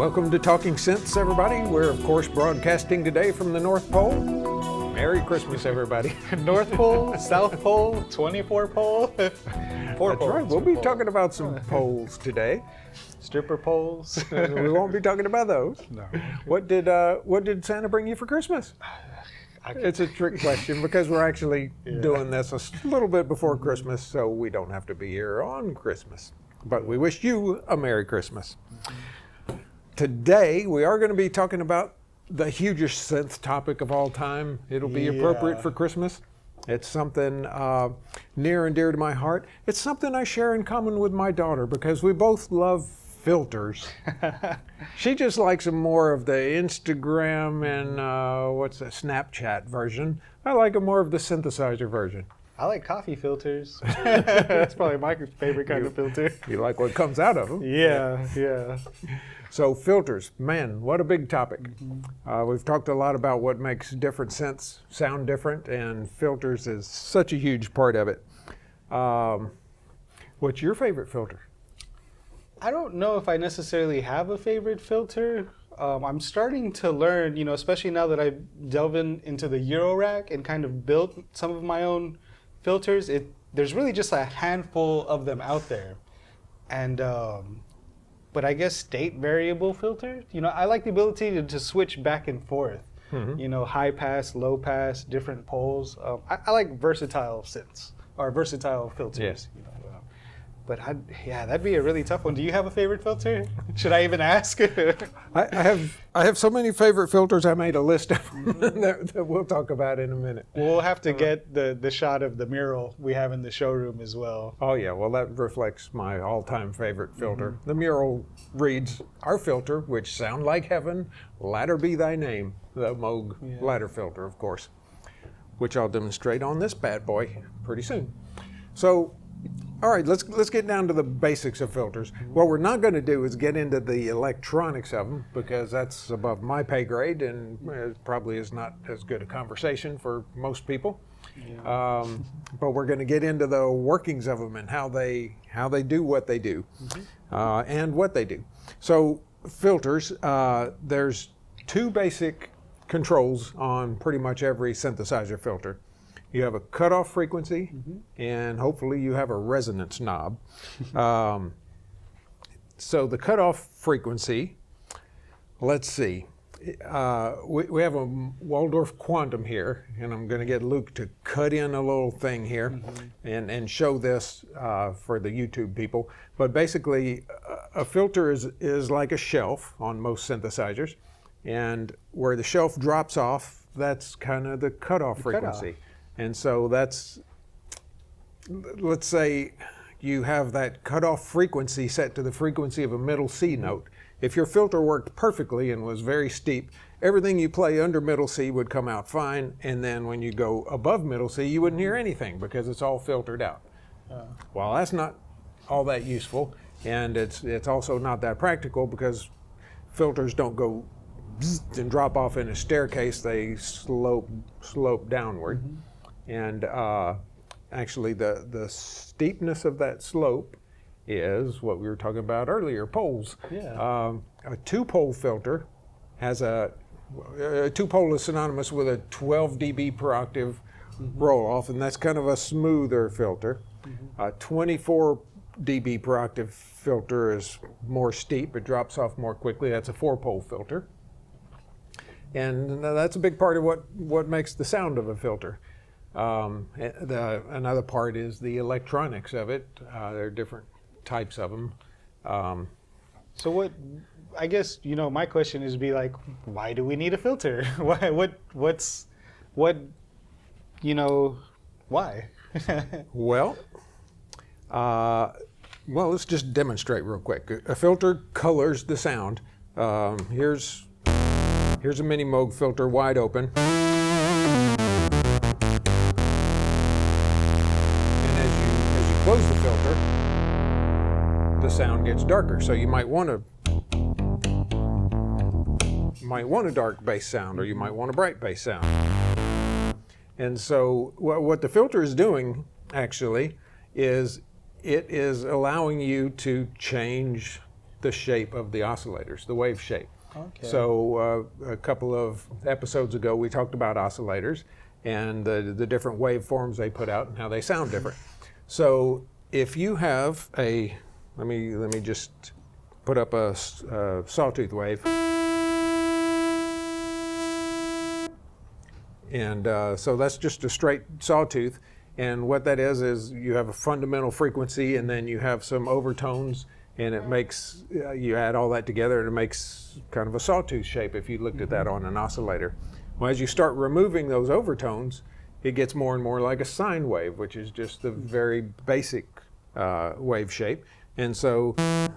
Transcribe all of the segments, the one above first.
Welcome to Talking Synths, everybody. We're, of course, broadcasting today from the North Pole. Merry Christmas, everybody. North Pole, South Pole, 24 pole. Four That's poles. right. We'll be talking about some poles today. Stripper poles. We won't be talking about those. No. What did Santa bring you for Christmas? It's a trick question because we're actually doing this a little bit before Christmas, so we don't have to be here on Christmas. But we wish you a Merry Christmas. Today, we are going to be talking about the hugest synth topic of all time. It'll be appropriate for Christmas. It's something near and dear to my heart. It's something I share in common with my daughter because we both love filters. She just likes them more of the Instagram and Snapchat version. I like them more of the synthesizer version. I like coffee filters. That's probably my favorite kind of filter. You like what comes out of them? Yeah. So filters, man, what a big topic. We've talked a lot about what makes different synths sound different, and filters is such a huge part of it. What's your favorite filter? I don't know if I necessarily have a favorite filter. I'm starting to learn, especially now that I've delved into the Euro rack and kind of built some of my own filters. There's really just a handful of them out there. And but I guess state variable filter. I like the ability to switch back and forth. High pass, low pass, different poles. I like versatile synths or versatile filters. Yes. But that'd be a really tough one. Do you have a favorite filter? Should I even ask? I have so many favorite filters. I made a list of them that we'll talk about in a minute. We'll have to get the shot of the mural we have in the showroom as well. Oh yeah, well that reflects my all-time favorite filter. The mural reads, "Our filter, which sound like heaven, ladder be thy name." The Moog ladder filter, of course, which I'll demonstrate on this bad boy pretty soon. So, all right, let's get down to the basics of filters. What we're not going to do is get into the electronics of them because that's above my pay grade and it probably is not as good a conversation for most people. But we're going to get into the workings of them and how they do what they do and what they do. So filters, there's two basic controls on pretty much every synthesizer filter. You have a cutoff frequency, and hopefully you have a resonance knob. So the cutoff frequency, let's see. We have a Waldorf quantum here, and I'm going to get Luke to cut in a little thing here and show this for the YouTube people. But basically, a filter is like a shelf on most synthesizers, and where the shelf drops off, that's kind of the cutoff frequency. And so that's, let's say you have that cutoff frequency set to the frequency of a middle C note. If your filter worked perfectly and was very steep, everything you play under middle C would come out fine. And then when you go above middle C, you wouldn't hear anything because it's all filtered out. Well, that's not all that useful. And it's also not that practical because filters don't go and drop off in a staircase. They slope downward. And actually, the steepness of that slope is what we were talking about earlier, poles. A two-pole filter has a two-pole is synonymous with a 12 dB per octave roll-off, and that's kind of a smoother filter. A 24 dB per octave filter is more steep. It drops off more quickly. That's a four-pole filter. And that's a big part of what makes the sound of a filter. Another part is the electronics of it. There are different types of them. So what, I guess, my question is why do we need a filter? Why? Well, let's just demonstrate real quick. A filter colors the sound. Here's a mini Moog filter wide open. Close the filter, the sound gets darker. So you might want a dark bass sound, or you might want a bright bass sound. And so what the filter is doing actually is it is allowing you to change the shape of the oscillators, the wave shape. Okay. So a couple of episodes ago, we talked about oscillators and the different waveforms they put out and how they sound different. So if you have a, let me just put up a sawtooth wave. And so that's just a straight sawtooth. And what that is you have a fundamental frequency, and then you have some overtones, and it makes, you add all that together, and it makes kind of a sawtooth shape if you looked at that on an oscillator. Well, as you start removing those overtones, it gets more and more like a sine wave, which is just the very basic wave shape. And so as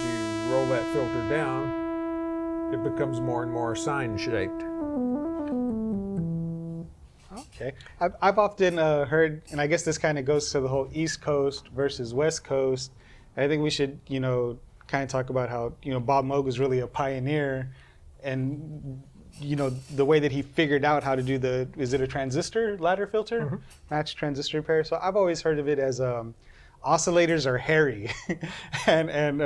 you roll that filter down, it becomes more and more sine shaped. Okay. I've often heard, and I guess this kind of goes to the whole East Coast versus West Coast. I think we should, kind of talk about how, Bob Moog was really a pioneer, and, the way that he figured out how to do is it a transistor ladder filter? Mm-hmm. Matched transistor pair. So I've always heard of it as oscillators are hairy, and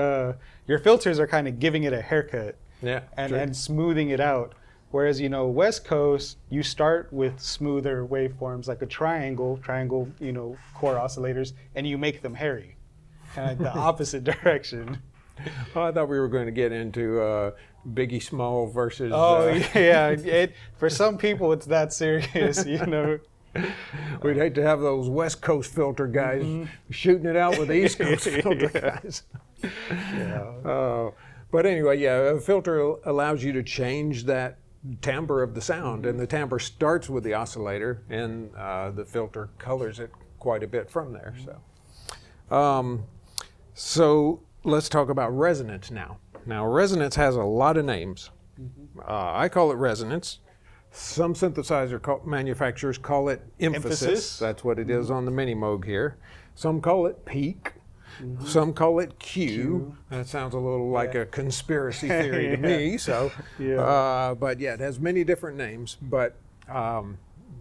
your filters are kind of giving it a haircut. Yeah. And smoothing it out. Whereas, West Coast, you start with smoother waveforms like a triangle, core oscillators, and you make them hairy, kind of like the opposite direction. Oh, I thought we were going to get into Biggie Small versus... Oh, yeah. For some people, it's that serious, We'd hate to have those West Coast filter guys shooting it out with the East Coast filter guys. Yeah. But anyway, a filter allows you to change that timbre of the sound, and the timbre starts with the oscillator, and the filter colors it quite a bit from there. So let's talk about resonance now. Now, resonance has a lot of names. I call it resonance. Some synthesizer manufacturers call it emphasis. That's what it is on the Mini Moog here. Some call it peak. Some call it Q. That sounds a little like a conspiracy theory to me. So, but it has many different names. But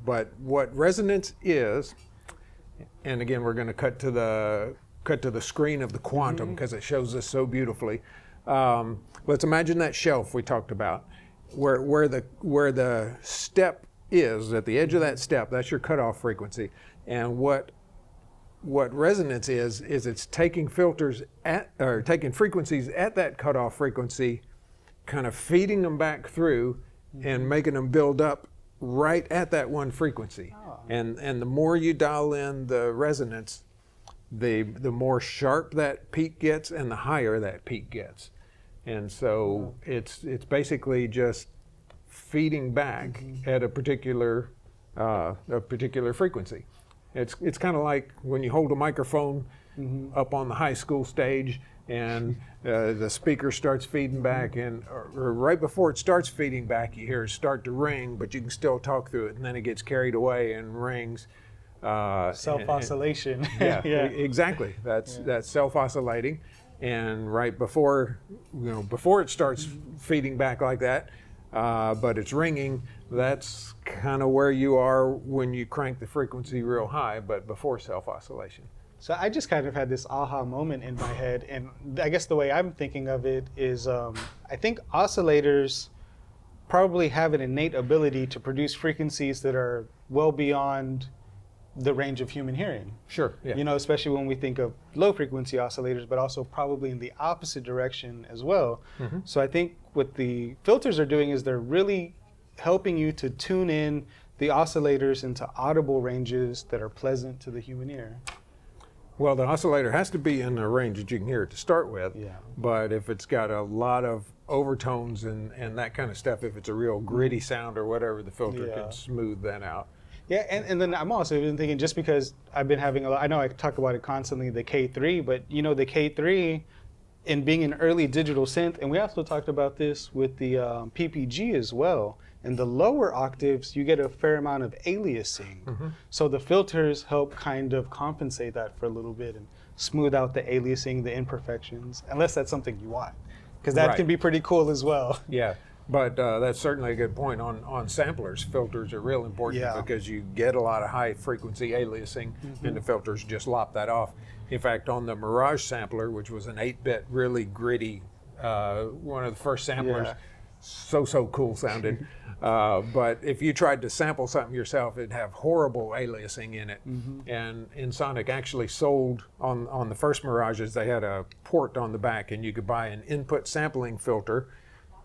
what resonance is, and again, we're going to cut to the screen of the quantum because it shows this so beautifully. Let's imagine that shelf we talked about, where the step is at the edge of that step. That's your cutoff frequency, and what resonance is it's taking taking frequencies at that cutoff frequency, kind of feeding them back through and making them build up right at that one frequency. Oh. And the more you dial in the resonance, the more sharp that peak gets and the higher that peak gets. And so it's basically just feeding back at a particular frequency. It's kind of like when you hold a microphone up on the high school stage and the speaker starts feeding back, or right before it starts feeding back, you hear it start to ring, but you can still talk through it, and then it gets carried away and rings. Self-oscillation. Exactly. That's self-oscillating, and right before it starts feeding back like that, but it's ringing. That's kind of where you are when you crank the frequency real high, but before self-oscillation. So I just kind of had this aha moment in my head, and I guess the way I'm thinking of it is I think oscillators probably have an innate ability to produce frequencies that are well beyond the range of human hearing. Sure. Yeah. Especially when we think of low frequency oscillators, but also probably in the opposite direction as well. So I think what the filters are doing is they're really helping you to tune in the oscillators into audible ranges that are pleasant to the human ear. Well, the oscillator has to be in a range that you can hear it to start with. Yeah. But if it's got a lot of overtones and that kind of stuff, if it's a real gritty sound or whatever, the filter can smooth that out. Yeah, and then I'm also even thinking, just because I've been having I know I talk about it constantly, the K3, but the K3, in being an early digital synth, and we also talked about this with the PPG as well, in the lower octaves, you get a fair amount of aliasing. So the filters help kind of compensate that for a little bit and smooth out the aliasing, the imperfections, unless that's something you want, because that can be pretty cool as well. Yeah. But that's certainly a good point on samplers. Filters are real important Yeah. because you get a lot of high frequency aliasing, and the filters just lop that off. In fact, on the Mirage sampler, which was an 8-bit, really gritty, one of the first samplers, Yeah. so cool sounded. But if you tried to sample something yourself, it'd have horrible aliasing in it. And Ensoniq actually sold on the first Mirages, they had a port on the back, and you could buy an input sampling filter,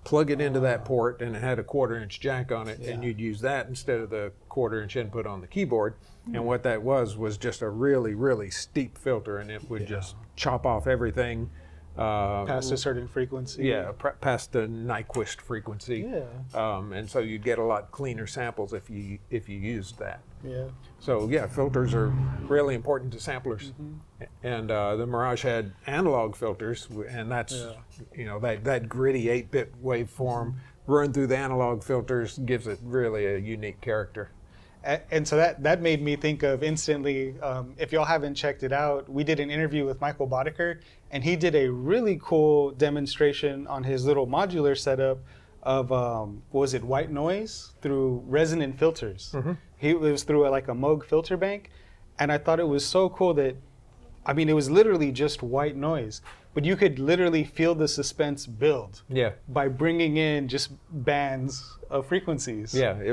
plug it into that port, and it had a 1/4-inch jack on it, and you'd use that instead of the 1/4-inch input on the keyboard. And what that was just a really steep filter, and it would just chop off everything. Past a certain frequency. Yeah, past the Nyquist frequency. Yeah. And so you'd get a lot cleaner samples if you used that. Yeah. So yeah, filters are really important to samplers. And the Mirage had analog filters, and that's that gritty 8-bit waveform run through the analog filters gives it really a unique character. And so that made me think of instantly, if y'all haven't checked it out, we did an interview with Michael Boddicker, and he did a really cool demonstration on his little modular setup of, white noise through resonant filters. It was through like a Moog filter bank, and I thought it was so cool that, I mean, it was literally just white noise, but you could literally feel the suspense build by bringing in just bands of frequencies. Yeah, it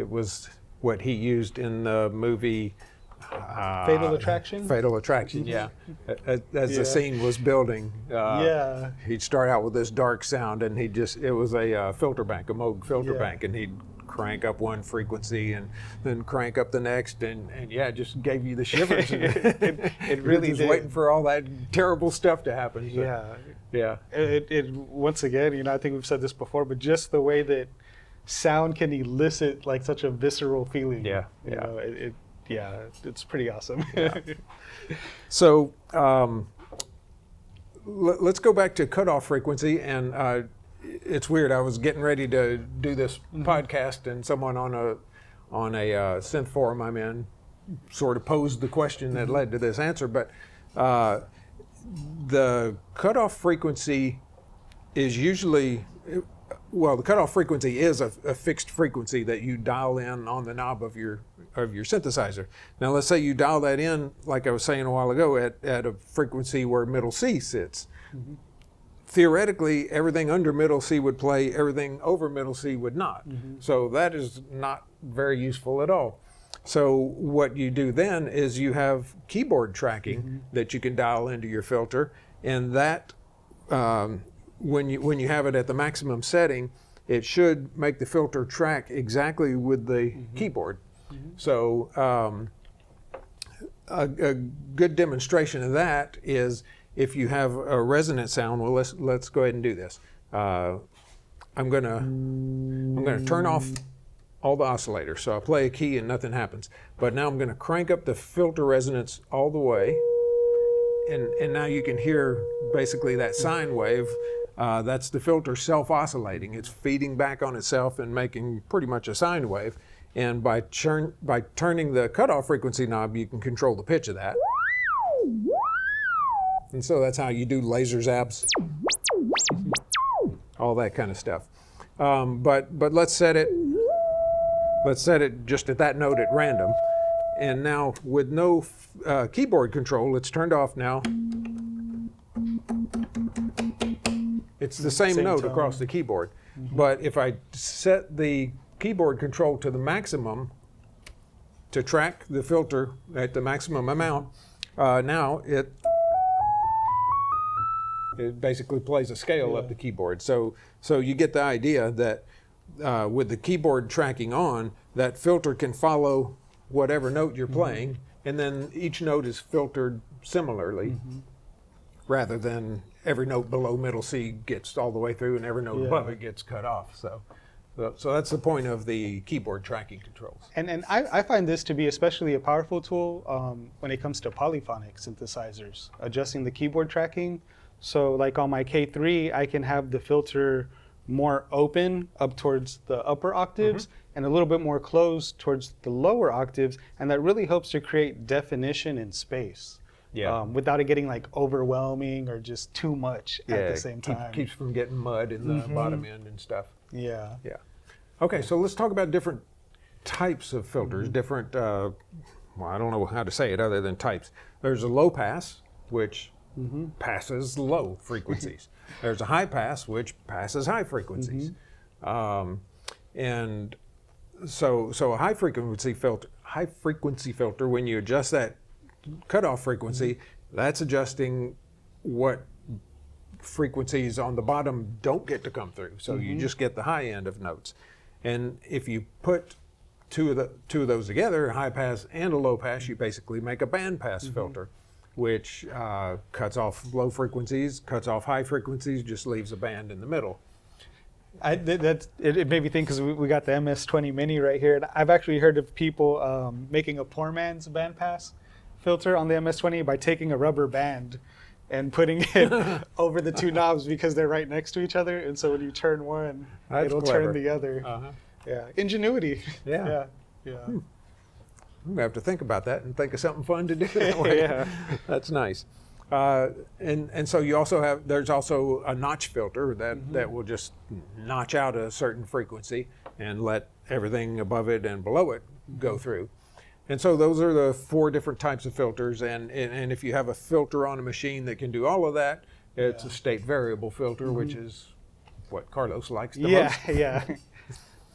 was what he used in the movie Fatal Attraction? Fatal Attraction, yeah. As the scene was building, he'd start out with this dark sound, and it was a filter bank, a Moog filter bank, and he'd crank up one frequency and then crank up the next, and it just gave you the shivers. It really just did. waiting for all that terrible stuff to happen. So, yeah. It once again, I think we've said this before, but just the way that sound can elicit like such a visceral feeling. It's pretty awesome. So let's go back to cutoff frequency, and it's weird. I was getting ready to do this podcast, and someone on a synth forum I'm in sort of posed the question that led to this answer. But the cutoff frequency is usually, the cutoff frequency is a fixed frequency that you dial in on the knob of your synthesizer. Now let's say you dial that in, like I was saying a while ago, at a frequency where middle C sits. Theoretically, everything under middle C would play, everything over middle C would not. So that is not very useful at all. So what you do then is you have keyboard tracking that you can dial into your filter, and that when you have it at the maximum setting, it should make the filter track exactly with the keyboard. So a good demonstration of that is if you have a resonant sound. Well, let's go ahead and do this. I'm gonna turn off all the oscillators. So I play a key and nothing happens. But now I'm gonna crank up the filter resonance all the way, and now you can hear basically that sine wave. That's the filter self-oscillating. It's feeding back on itself and making pretty much a sine wave. And by turning the cutoff frequency knob, you can control the pitch of that. And so that's how you do laser zaps, all that kind of stuff. But let's set it just at that note at random. And now with no keyboard control, it's turned off now. It's the same note tone across the keyboard. But if I set the keyboard control to the maximum to track the filter at the maximum amount, now it basically plays a scale up the keyboard. So you get the idea that with the keyboard tracking on, that filter can follow whatever note you're playing, and then each note is filtered similarly, rather than every note below middle C gets all the way through and every note above it gets cut off. So that's the point of the keyboard tracking controls. And I find this to be especially a powerful tool when it comes to polyphonic synthesizers, adjusting the keyboard tracking. So like on my K3, I can have the filter more open up towards the upper octaves and a little bit more closed towards the lower octaves, and that really helps to create definition in space. Yeah. without it getting like overwhelming or just too much at the same time. Keeps from getting mud in the bottom end and stuff. Yeah. Yeah. Okay, so let's talk about different types of filters, different, well, I don't know how to say it other than types. There's a low pass, which passes low frequencies. There's a high pass, which passes high frequencies. And so a high frequency filter, when you adjust that cutoff frequency, that's adjusting what frequencies on the bottom don't get to come through. So you just get the high end of notes. And if you put two of those together, a high pass and a low pass, you basically make a band pass filter, which cuts off low frequencies, cuts off high frequencies, just leaves a band in the middle. It made me think, because we got the MS-20 Mini right here, and I've actually heard of people making a poor man's bandpass filter on the MS-20 by taking a rubber band and putting it over the two knobs because they're right next to each other, and so when you turn one, it'll turn the other. Yeah, ingenuity. Yeah. Yeah. I'm gonna have to think about that and think of something fun to do that way. Yeah. That's nice. And so you also there's also a notch filter that will just notch out a certain frequency and let everything above it and below it go through. And so those are the 4 different types of filters. And if you have a filter on a machine that can do all of that, it's a state variable filter, which is what Carlos likes the most.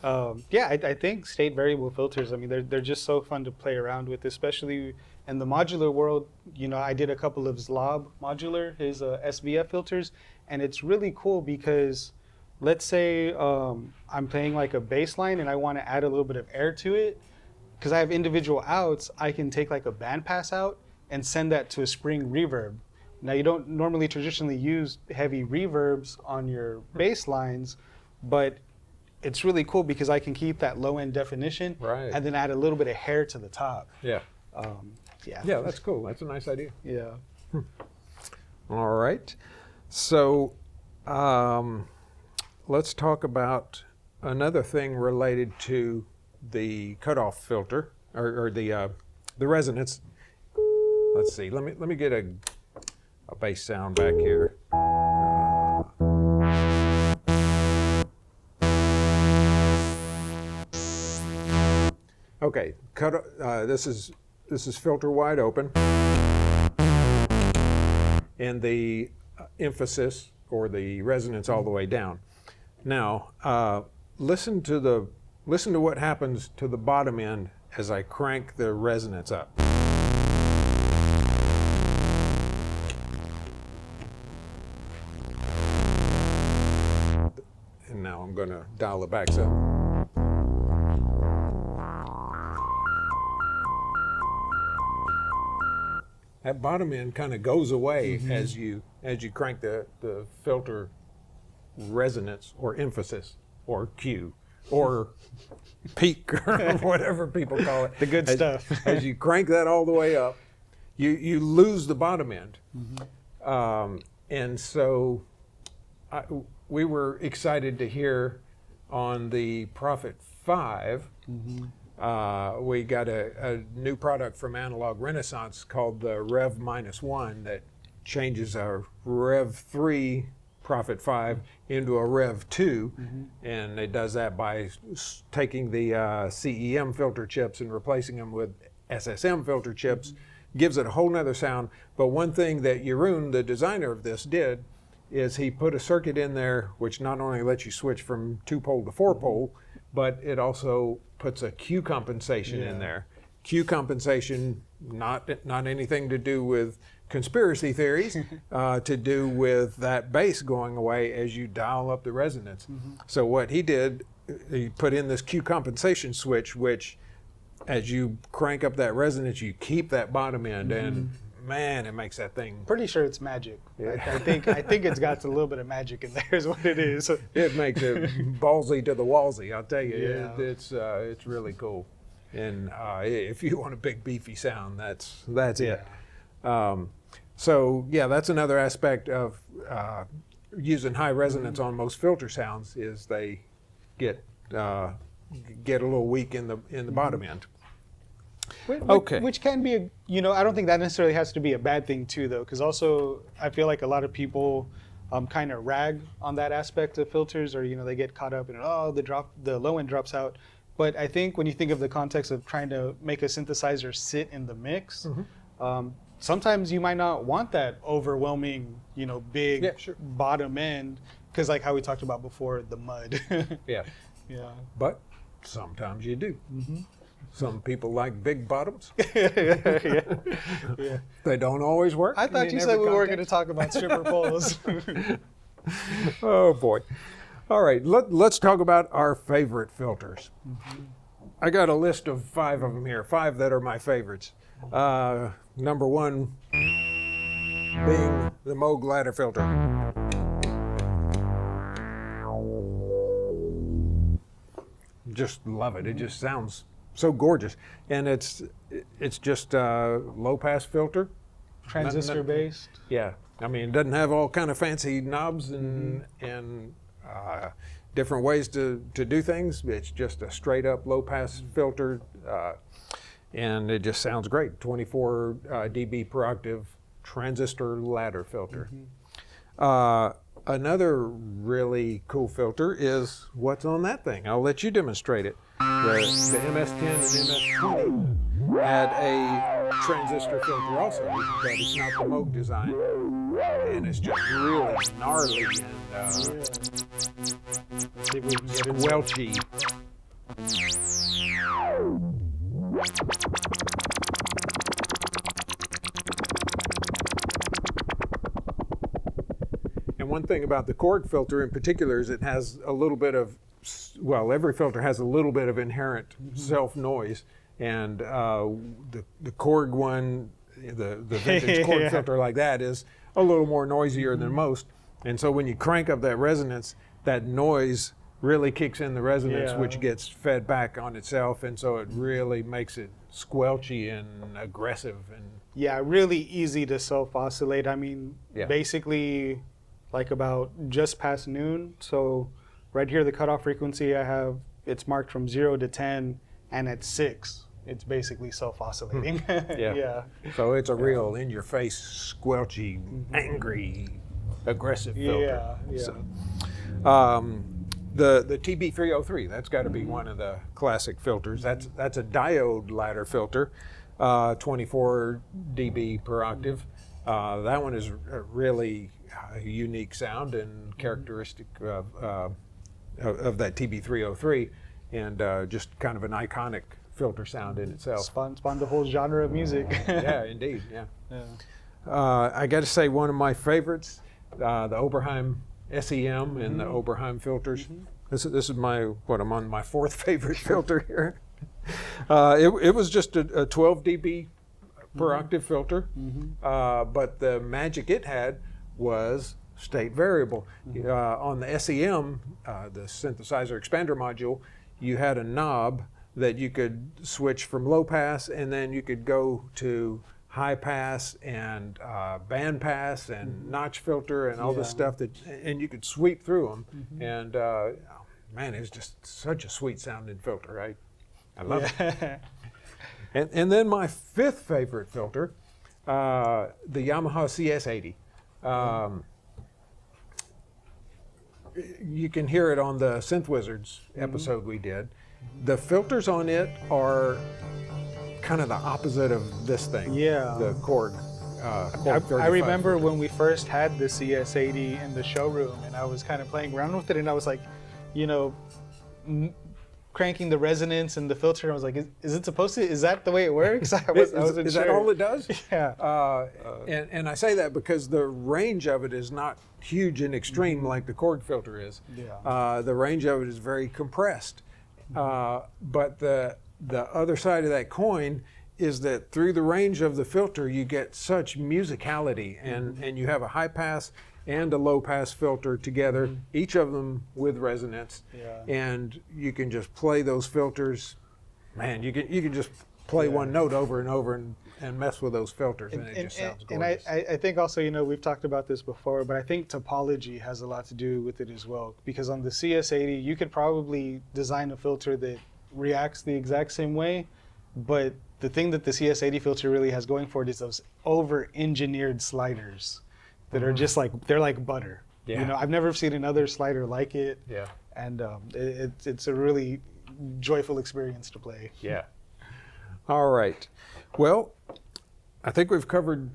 I think state variable filters, I mean, they're just so fun to play around with, especially in the modular world. You know, I did a couple of Zlob modular, his SVF filters, and it's really cool because let's say I'm playing like a bass line and I want to add a little bit of air to it. Because I have individual outs, I can take like a bandpass out and send that to a spring reverb. Now, you don't normally traditionally use heavy reverbs on your bass lines, but it's really cool because I can keep that low end definition and then add a little bit of hair to the top. Yeah, that's cool. That's a nice idea. Yeah. All right. So let's talk about another thing related to the cutoff filter or the resonance. Let's see. Let me get a bass sound back here. Okay. This is filter wide open, and the emphasis or the resonance all the way down. Now, listen to what happens to the bottom end as I crank the resonance up. And now I'm going to dial it back some. That bottom end kind of goes away as you crank the filter resonance or emphasis or Q or peak or whatever people call it. The good stuff. As you crank that all the way up, you lose the bottom end. And so we were excited to hear on the Prophet 5, we got a new product from Analog Renaissance called the Rev -1 that changes our Rev 3 Prophet 5 into a Rev 2, and it does that by taking the CEM filter chips and replacing them with SSM filter chips. Gives it a whole nother sound. But one thing that Jeroen, the designer of this, did is he put a circuit in there which not only lets you switch from 2-pole to 4-pole, but it also puts a Q compensation in there. Q compensation, not anything to do with conspiracy theories, to do with that bass going away as you dial up the resonance. So what he did, he put in this Q compensation switch, which as you crank up that resonance, you keep that bottom end, and man, it makes that thing. Pretty sure it's magic. I think it's got a little bit of magic in there is what it is. It makes it ballsy to the wallsy, I'll tell you. It's really cool. And if you want a big beefy sound, that's it. So yeah, that's another aspect of using high resonance on most filter sounds is they get a little weak in the bottom end. Okay. Which can be, I don't think that necessarily has to be a bad thing too, though, because also I feel like a lot of people kind of rag on that aspect of filters, or they get caught up in the low end drops out. But I think when you think of the context of trying to make a synthesizer sit in the mix, sometimes you might not want that overwhelming, big bottom end, because like how we talked about before, the mud. Yeah. Yeah. But sometimes you do. Some people like big bottoms. Yeah. They don't always work. I thought you said we weren't going to talk about stripper poles. Oh boy. All right, let's talk about our favorite filters. I got a list of 5 of them here, 5 that are my favorites. Number 1 being the Moog ladder filter. Just love it. It just sounds so gorgeous, and it's just a low pass filter, Transistor based. Yeah, I mean, it doesn't have all kind of fancy knobs and different ways to do things. It's just a straight up low pass filter, and it just sounds great. 24 dB per octave transistor ladder filter. Another really cool filter is what's on that thing. I'll let you demonstrate it. The MS-10 and MS-20 had a transistor filter also, but it's not the Moog design. And it's just really gnarly and squelchy. And one thing about the Korg filter in particular is it has a little bit of, well, every filter has a little bit of inherent self noise, and the Korg one, the vintage Korg filter like that is a little more noisier than most, and so when you crank up that resonance, that noise really kicks in the resonance, which gets fed back on itself, and so it really makes it squelchy and aggressive and really easy to self oscillate. I mean, basically like about just past noon. So right here, the cutoff frequency I have, it's marked from 0 to 10, and at 6, it's basically self-oscillating. So it's a real in-your-face, squelchy, angry, aggressive filter. So, the TB303, that's got to be one of the classic filters. That's a diode ladder filter, 24 dB per octave. That one is really a unique sound and characteristic of that TB303, and just kind of an iconic filter sound in itself. Spawned the whole genre of music. Yeah, indeed. I got to say, one of my favorites, the Oberheim SEM and the Oberheim filters. This is I'm on my 4th favorite filter here. It was just a 12 dB per octave filter, but the magic it had was state variable. On the SEM, the synthesizer expander module, you had a knob that you could switch from low pass, and then you could go to high pass and band pass and notch filter and all this stuff and you could sweep through them. And man, it was just such a sweet sounding filter. I love it. And then my 5th favorite filter, the Yamaha CS80. You can hear it on the Synth Wizards episode we did. The filters on it are kind of the opposite of this thing. The Korg. I remember when we first had the CS80 in the showroom, and I was kind of playing around with it, and I was like, cranking the resonance and the filter. I was like, is it supposed to? Is that the way it works? I wasn't is sure. that all it does? Yeah. And I say that because the range of it is not huge and extreme like the Korg filter is. The range of it is very compressed. But the other side of that coin is that through the range of the filter, you get such musicality, and you have a high pass and a low pass filter together, each of them with resonance, and you can just play those filters. Man, you can just play one note over and over and mess with those filters, and it just sounds gorgeous. And I think also, we've talked about this before, but I think topology has a lot to do with it as well, because on the CS80, you could probably design a filter that reacts the exact same way, But the thing that the CS80 filter really has going for it is those over-engineered sliders that are just like, they're like butter. Yeah. You know, I've never seen another slider like it. Yeah. And it's a really joyful experience to play. Yeah. All right. Well, I think we've covered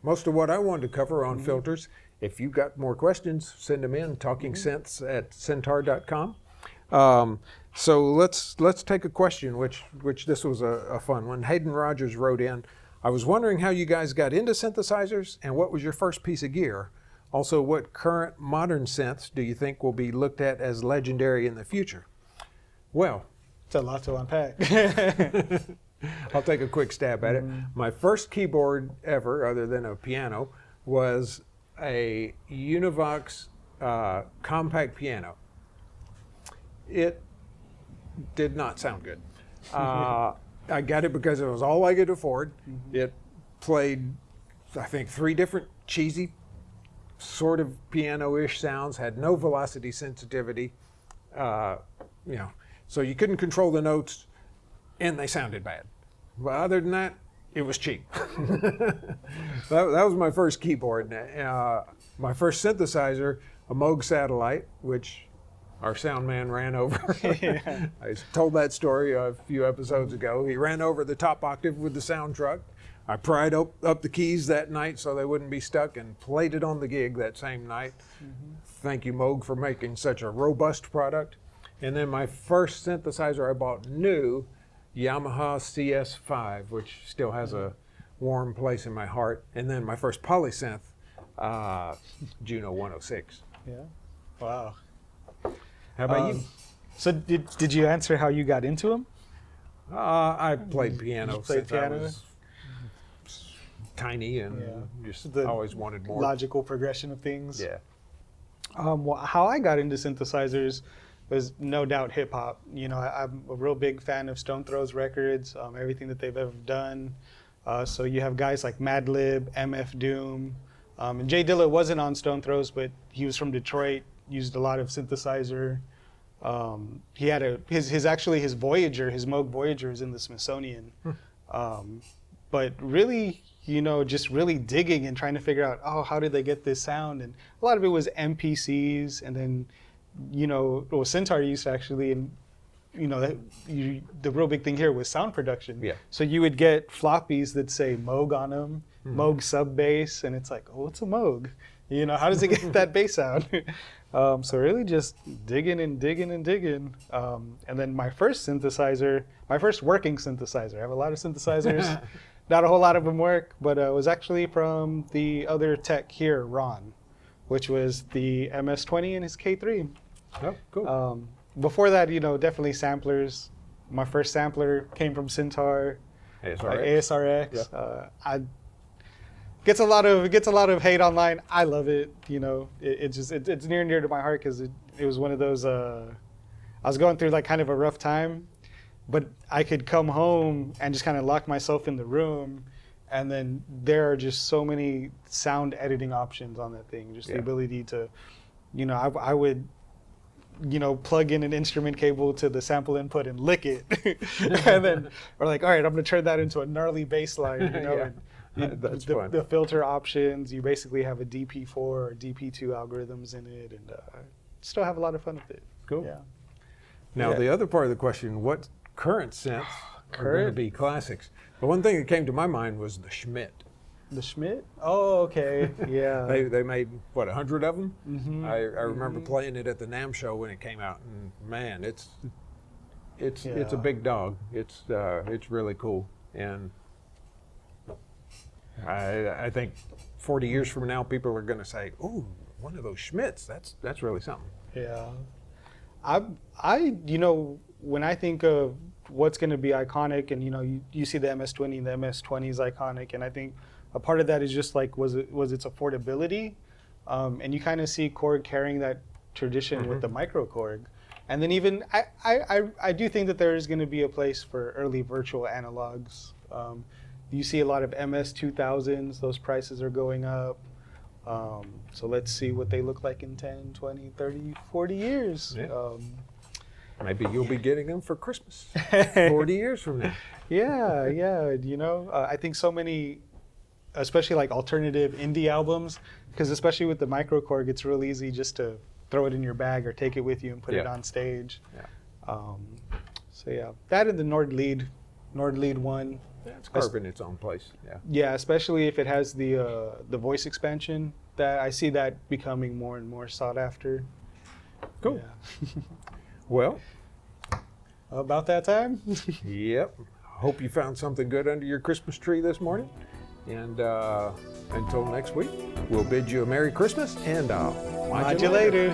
most of what I wanted to cover on filters. If you've got more questions, send them in, talkingsynths@syntaur.com. So let's take a question, which this was a fun one. Hayden Rogers wrote in, I was wondering how you guys got into synthesizers and what was your first piece of gear? Also, what current modern synths do you think will be looked at as legendary in the future? Well, It's a lot to unpack. I'll take a quick stab at it. My first keyboard ever, other than a piano, was a Univox compact piano. It did not sound good. I got it because it was all I could afford. It played, I think, 3 different cheesy sort of piano-ish sounds, had no velocity sensitivity, you know, so you couldn't control the notes, and they sounded bad. But other than that, it was cheap. that was my first keyboard. My first synthesizer, a Moog Satellite, which our sound man ran over. Yeah. I told that story a few episodes ago. He ran over the top octave with the sound truck. I pried up the keys that night so they wouldn't be stuck and played it on the gig that same night. Thank you, Moog, for making such a robust product. And then my first synthesizer I bought new, Yamaha CS5, which still has a warm place in my heart. And then my first polysynth, Juno 106. Yeah. Wow. How about you? So did you answer how you got into them? I played piano played since piano? I was tiny and just The always wanted more. Logical progression of things. Yeah. Well, how I got into synthesizers was no doubt hip hop. You know, I'm a real big fan of Stone Throw's records, everything that they've ever done. So you have guys like Madlib, MF Doom, and Jay Dilla wasn't on Stone Throws, but he was from Detroit. Used a lot of synthesizer. He had his Voyager, his Moog Voyager is in the Smithsonian. But really, you know, just really digging and trying to figure out, how did they get this sound? And a lot of it was MPCs, and then, you know, Syntaur used to actually, and you know, the real big thing here was sound production. Yeah. So you would get floppies that say Moog on them, Moog sub bass, and it's like, what's a Moog? You know, how does it get that bass sound? So really just digging and digging and digging. And then my first synthesizer, my first working synthesizer, I have a lot of synthesizers, not a whole lot of them work, but it was actually from the other tech here, Ron, which was the MS-20 and his K3. Oh, cool. Before that, you know, definitely samplers. My first sampler came from Syntaur, ASRX. Yeah. Gets a lot of hate online. I love it. You know, it's near and dear to my heart because it was one of those. I was going through like kind of a rough time, but I could come home and just kind of lock myself in the room, and then there are just so many sound editing options on that thing. Just the ability to, you know, I would, you know, plug in an instrument cable to the sample input and lick it, and then we're like, all right, I'm gonna turn that into a gnarly bass line, you know. That's fun. The filter options, you basically have a DP4 or DP2 algorithms in it, and still have a lot of fun with it. Cool. Yeah. Now, the other part of the question, what current synths are going to be classics? The one thing that came to my mind was the Schmidt. The Schmidt? Oh, okay. Yeah. They made, what, 100 of them? Mm-hmm. I remember playing it at the NAMM show when it came out, and man, it's a big dog. It's really cool, and I think 40 years from now, people are going to say, "Ooh, one of those Schmidts. That's really something." Yeah. I you know, when I think of what's going to be iconic, and you know, you see the MS-20, and the MS-20 is iconic, and I think a part of that is just like was its affordability, and you kind of see Korg carrying that tradition with the micro Korg, and then even I do think that there is going to be a place for early virtual analogs. You see a lot of MS-2000s, those prices are going up. So let's see what they look like in 10, 20, 30, 40 years. Yeah. Maybe you'll be getting them for Christmas 40 years from now. Yeah, you know, I think so many, especially like alternative indie albums, because especially with the microKORG, it's real easy just to throw it in your bag or take it with you and put it on stage. Yeah. So yeah, that and the Nord lead one. Yeah, it's carving its own place. Yeah. Yeah, especially if it has the voice expansion. That I see that becoming more and more sought after. Cool. Yeah. Well, About that time. yep. Hope you found something good under your Christmas tree this morning. And until next week, we'll bid you a Merry Christmas and Modulator.